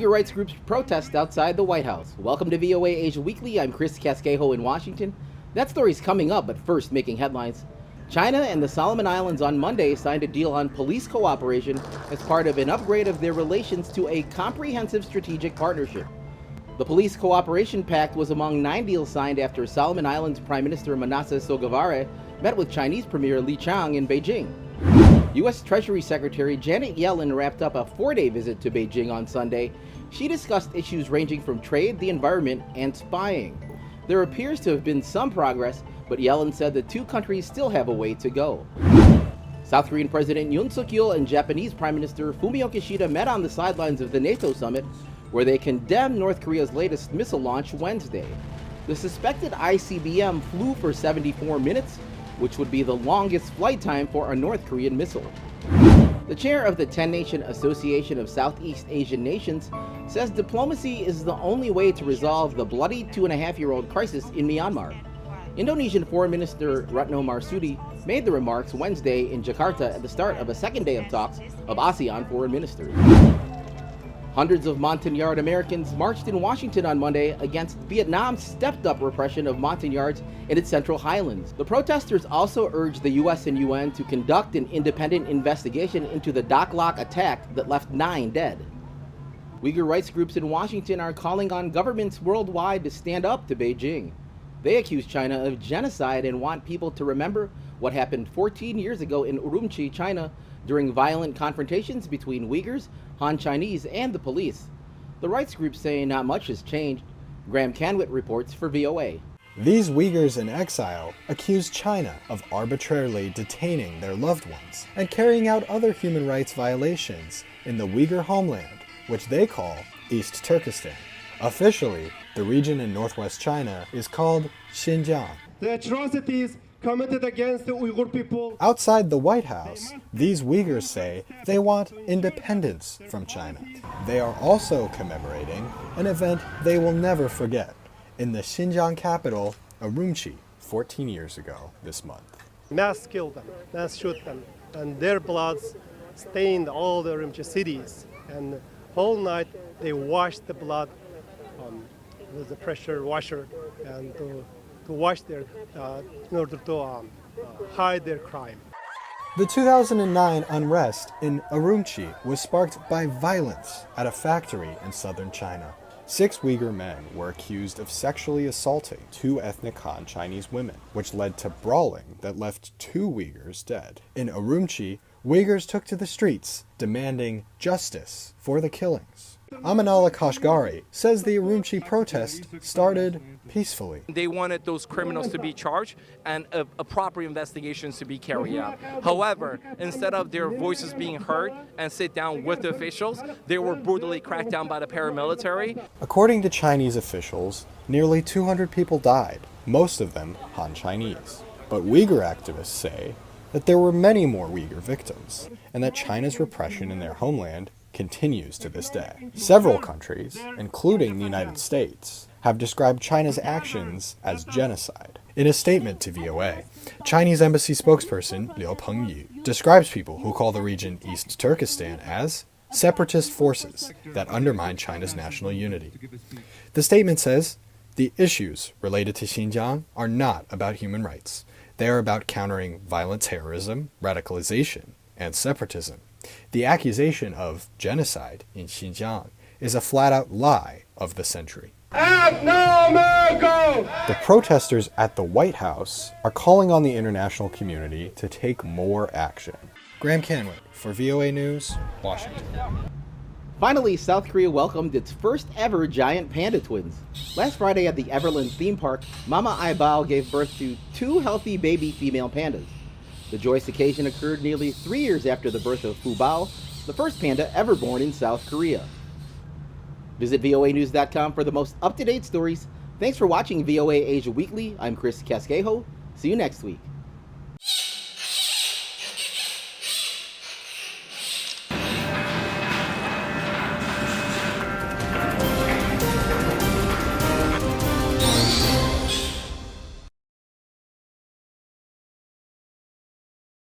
Uyghur rights groups protest outside the White House. Welcome to VOA Asia Weekly. I'm Chris Casquejo in Washington. That story's coming up, but first, making headlines. China and the Solomon Islands on Monday signed a deal on police cooperation as part of an upgrade of their relations to a comprehensive strategic partnership. The police cooperation pact was among 9 deals signed after Solomon Islands Prime Minister Manasseh Sogavare met with Chinese Premier Li Qiang in Beijing. U.S. Treasury Secretary Janet Yellen wrapped up a 4-day visit to Beijing on Sunday. She discussed issues ranging from trade, the environment, and spying. There appears to have been some progress, but Yellen said the two countries still have a way to go. South Korean President Yoon Suk-yeol and Japanese Prime Minister Fumio Kishida met on the sidelines of the NATO summit, where they condemned North Korea's latest missile launch Wednesday. The suspected ICBM flew for 74 minutes, which would be the longest flight time for a North Korean missile. The chair of the 10-Nation Association of Southeast Asian Nations says diplomacy is the only way to resolve the bloody 2.5-year-old crisis in Myanmar. Indonesian Foreign Minister Retno Marsudi made the remarks Wednesday in Jakarta at the start of a second day of talks of ASEAN foreign ministers. Hundreds of Montagnard Americans marched in Washington on Monday against Vietnam's stepped-up repression of Montagnards in its Central Highlands. The protesters also urged the U.S. and UN to conduct an independent investigation into the Dak Lak attack that left 9 dead. Uyghur rights groups in Washington are calling on governments worldwide to stand up to Beijing. They accuse China of genocide and want people to remember what happened 14 years ago in Urumqi, China, during violent confrontations between Uyghurs, Han Chinese, and the police. The rights groups say not much has changed. Graham Canwit reports for VOA. These Uyghurs in exile accuse China of arbitrarily detaining their loved ones and carrying out other human rights violations in the Uyghur homeland, which they call East Turkestan. Officially, the region in northwest China is called Xinjiang. The atrocities committed against the Uyghur people. Outside the White House, these Uyghurs say they want independence from China. They are also commemorating an event they will never forget in the Xinjiang capital, Urumqi, 14 years ago this month. Mass killed them, mass shoot them, and their bloods stained all the Urumqi cities. And whole night they washed the blood with the pressure washer and to wash their, in order to hide their crime. The 2009 unrest in Urumqi was sparked by violence at a factory in southern China. 6 Uyghur men were accused of sexually assaulting 2 ethnic Han Chinese women, which led to brawling that left 2 Uyghurs dead. In Urumqi, Uyghurs took to the streets, demanding justice for the killings. Amanullah Kashgari says the Urumqi protest started peacefully. They wanted those criminals to be charged and a proper investigations to be carried out. However, instead of their voices being heard and sit down with the officials, they were brutally cracked down by the paramilitary. According to Chinese officials, nearly 200 people died, most of them Han Chinese. But Uyghur activists say that there were many more Uyghur victims, and that China's repression in their homeland continues to this day. Several countries, including the United States, have described China's actions as genocide. In a statement to VOA, Chinese embassy spokesperson Liu Pengyu describes people who call the region East Turkestan as separatist forces that undermine China's national unity. The statement says, the issues related to Xinjiang are not about human rights. They are about countering violent terrorism, radicalization, and separatism. The accusation of genocide in Xinjiang is a flat-out lie of the century. The protesters at the White House are calling on the international community to take more action. Graham Canwit for VOA News, Washington. Finally, South Korea welcomed its first ever giant panda twins. Last Friday at the Everland theme park, Mama Aibao gave birth to 2 healthy baby female pandas. The joyous occasion occurred nearly 3 years after the birth of Fu Bao, the first panda ever born in South Korea. Visit voanews.com for the most up-to-date stories. Thanks for watching VOA Asia Weekly. I'm Chris Casquejo. See you next week.